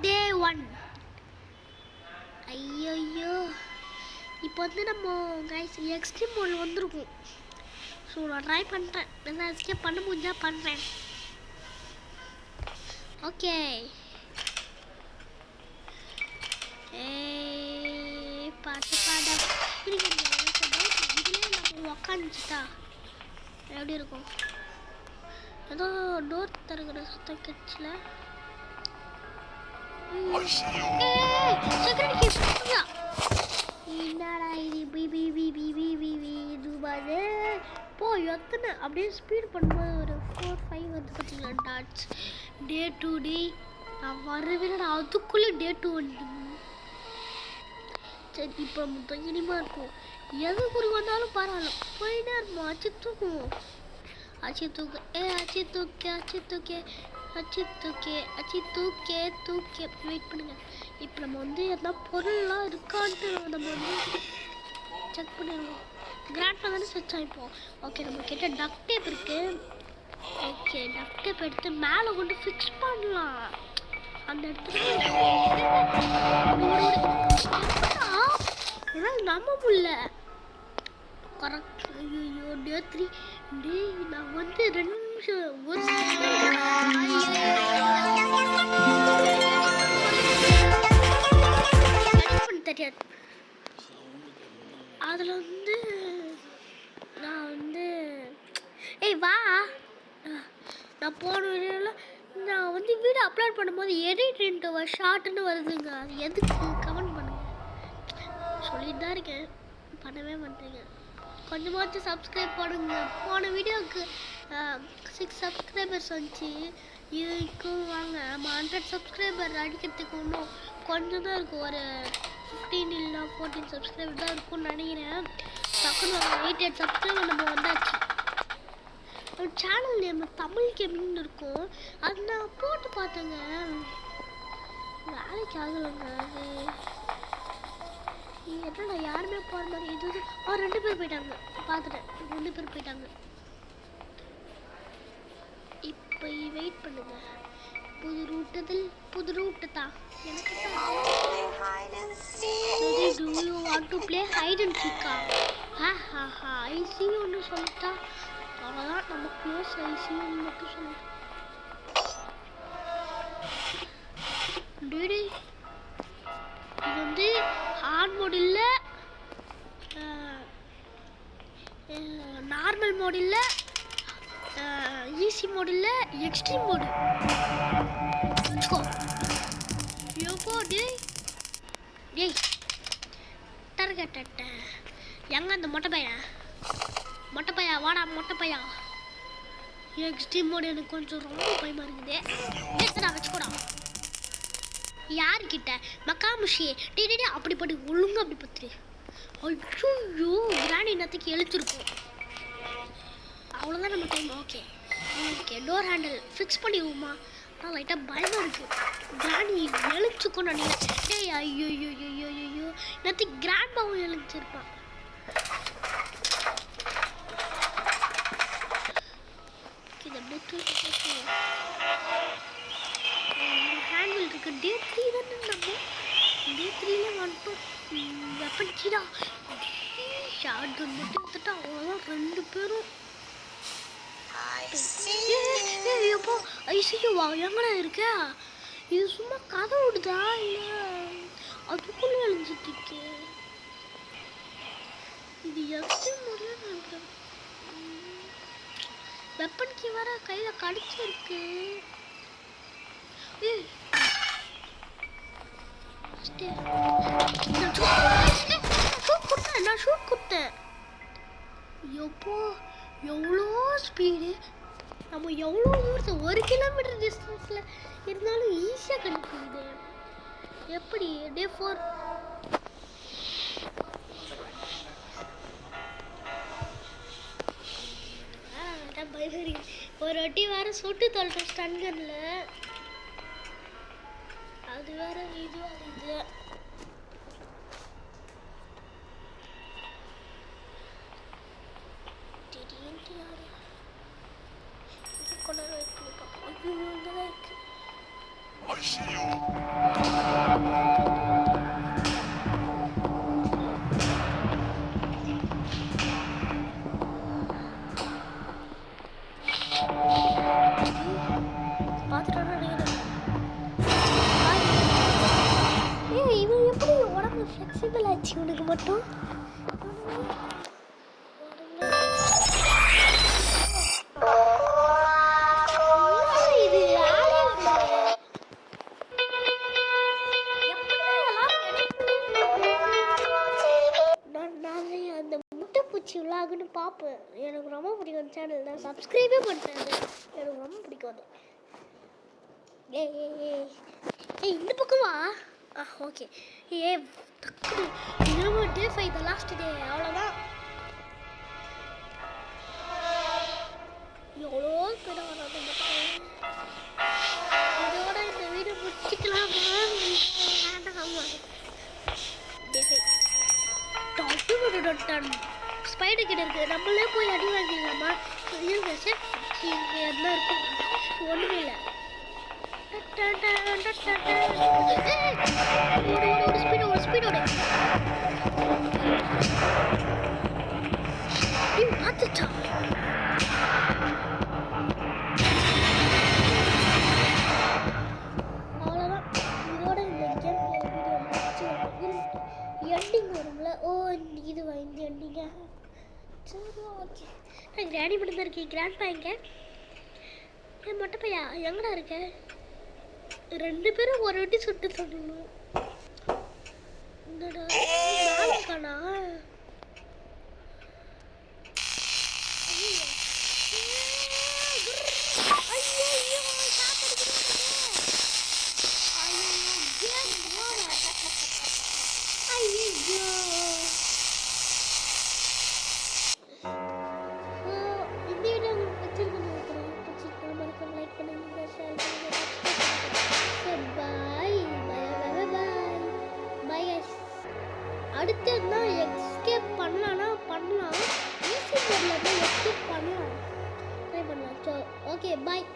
டே 1. ஐயோ இப்போ வந்து நம்ம கைஸ் எக்ஸ்ட்ரீம் மோடில் வந்துருக்கும். ஸோ நான் ட்ரை பண்ணுறேன், என்ன எஸ்கேப் பண்ண முடிஞ்சால் பண்ணுறேன். ஓகே பாட்டு பாட இதுலேயே நம்ம உக்காந்துச்சுட்டா எப்படி இருக்கும்? ஏதோ டோர் தருகிற சத்தம் கிடச்சில. என்னடா இது போ எத்தனை அப்படியே ஸ்பீட் பண்ணும்போது ஒரு 4-5 வந்து பார்த்தீங்களா டாட்ஸ். டே 2 டே நான் வரவே நான் அதுக்குள்ளே டே 2 வந்து. சரி இப்போ மொத்தம் இனிமா இருக்கும். எது குறி வந்தாலும் பரவாயில்ல போயிட்டே இருப்போம். அச்சு தூக்குவோம், அச்சு தூக்கு அச்சு தூக்கே அச்சு தூக்கே அச்சு தூக்கே அச்சு தூக்கே தூக்கே. வெயிட் பண்ணுங்க. இப்போ நம்ம வந்து எதனா பொருள்லாம் இருக்கான்ட்டு நம்ம வந்து செக் பண்ணிடுவோம். கிராண்டாக தானே செர்ச் ஆகிப்போம். ஓகே நம்ம கிட்ட டக் டேப் இருக்கு. ஓகே டக் டேப் எடுத்து மேலே கொண்டு ஃபிக்ஸ் பண்ணலாம். அந்த இடத்துல நம்ம புள்ள கரெக்ட். ஐயோ டே 3 டே நான் வந்து 2 நிமிஷம் ஒரு தெரியாது. அதில் வந்து நான் வந்து வா நான் போன வீடியோவில் நான் வந்து வீடியோ அப்லோட் பண்ணும்போது எடிட் ஷார்ட்னு வருதுங்க. அது எதுக்கு கமெண்ட் பண்ணுங்க. சொல்லிட்டு தான் இருக்கேன், பண்ணவே மாட்டேங்க. கொஞ்சமாச்சும் சப்ஸ்கிரைப் பண்ணுங்க. போன வீடியோவுக்கு 6 சப்ஸ்கிரைபர்ஸ் வந்துச்சு. இதுக்கும் வாங்க நம்ம 100 சப்ஸ்கிரைபர் அடிக்கிறதுக்கு இன்னும் கொஞ்சம் தான் இருக்கும். ஒரு 15 இல்லை 14 சப்ஸ்கிரைபர் தான் இருக்கும்னு நினைக்கிறேன். டக்குன்னு 8 சப்ஸ்கிரைபர் நம்ம வந்தாச்சு. ஒரு சேனல் நேம் தமிழ் கேமிங்னு இருக்கும். அது நான் போட்டு பார்த்தேங்க, வேலைக்கு ஆகலைங்க. அது என்னடா யாருமே போகிற மாதிரி இது 2 பேர் போயிட்டாங்க. பார்த்துட்டேன் 2 பேர் போயிட்டாங்க. இப்போ வெயிட் பண்ணுங்க. புது ரூட்டு தான் எனக்கு do you want to play hide and seek? ஐசி ஒன்று சொல்லிட்டா அவ்வளோதான். நம்ம க்ளோஸ் ஐசி ஒன்று மட்டும் சொல்லு. டேடி இது வந்து ஹார்ட் மோட் இல்லை, நார்மல் மோட் இல்லை, ஈஸி மோட் இல்லை, எக்ஸ்ட்ரீம் மோடு. எப்போ டேய் டேய் டர்கட்ட எங்க அந்த மொட்டை பையா வாடா மொட்டை பையா. எக்ஸ்ட்ரீம் மோடு எனக்கு கொஞ்சம் ரொம்ப பயமாக இருக்குது. பேசுடா வச்சுக்கூடா யாருக்கிட்ட மக்காமுஷி டே அப்படி படி ஒழுங்கு அப்படி பத்துரு. ஐயோ கிராணி நேரத்துக்கு எழுச்சிருக்கும். அவ்வளோதான் நம்ம time. Okay okay door handle fix பண்ணிடுவோமா? ஆனால் லைட்டாக பயமாக இருக்குது. கிராணி எழுச்சிக்கும் நினைக்கிறேன். டேய் ஐயோ நேரத்துக்கு கிராண்ட்மாவும் எழுச்சிருப்பான். இது அப்படியே தூக்கி ஹேண்டில் இருக்கு. டே 3 தானே நம்ம டே 3ல வந்துட்டோம். வெப்பன் கீழா ஷார்ட் கன் மட்டும் எடுத்துட்டா அவ்வளோதான் 2 பேரும். எப்போ ஐசியூவா எங்கடா இருக்க? இது சும்மா கதை விடுதா இல்லை அதுக்குள்ளே எழுஞ்சிட்டு இருக்கே? இது எக்ஸ்ட்ரீம் முடியாது. வெப்பன் கீ வர கையில் கடிச்சிருக்கு. நான் ஷூட் கொடுத்தேன். எப்போ எவ்வளோ ஸ்பீடு, நம்ம எவ்வளோ தூரத்தை 1 கிலோமீட்டர் டிஸ்டன்ஸில் இருந்தாலும் ஈஸியாக கண்டுபிடிக்குது. எப்படி டே 4 ஒரு வாட்டி வேறு சுட்டு தொலைட்டோம் ஸ்டன் கன்னில். அது வேற இது இது திடீர்னு யாரு இது கொண்டாட வைக்க பார்ப்போம். இங்கே தான் இருக்கு. மட்டும் இது நான் அந்த முட்டைப்பூச்சி விழாகுன்னு பார்ப்பேன். எனக்கு ரொம்ப பிடிக்கும் சேனல். நான் சப்ஸ்கிரைபே பண்ணுறேன். எனக்கு ரொம்ப பிடிக்கும் அது. ஏய் இந்த பக்கமா ஓகே. டக்குனு இன்னும் டே 5 த லாஸ்ட் டே. அவ்வளோதான். எவ்வளோ பேர் வராது. இதோட இந்த வீடியோ முடிச்சுக்கலாமா? ஸ்பைடர் கிட்ட இருக்கு. நம்மளே போய் அடி வாங்கிடலாமா? என்ன இருக்கும்? ஒன்றுமே இல்லை. ஸ்பீடோட பார்த்துட்டா. அவ்வளோதான். இதோட இந்த கேம் வீடியோ முடிச்சுக்கலாம். எண்டிங் வரும்ல. இதுவா இந்த எண்டிங்க? சரி ஓகே. நான் கிராணி மட்டும் தான் இருக்கேன். கிராண்ட் எங்க? மொட்டை பையா எங்கடா இருக்க? 2 பேரும் ஒரு வாட்டி சுட்டு சொல்லணும். என்னடா இருக்கானா? அடுத்து என்ன எஸ்கேப் பண்ணலாம்னா பண்ணலாம். ஈஸி மோட்ல எஸ்கேப் பண்ணலாம். ட்ரை பண்ணலாம். So okay bye.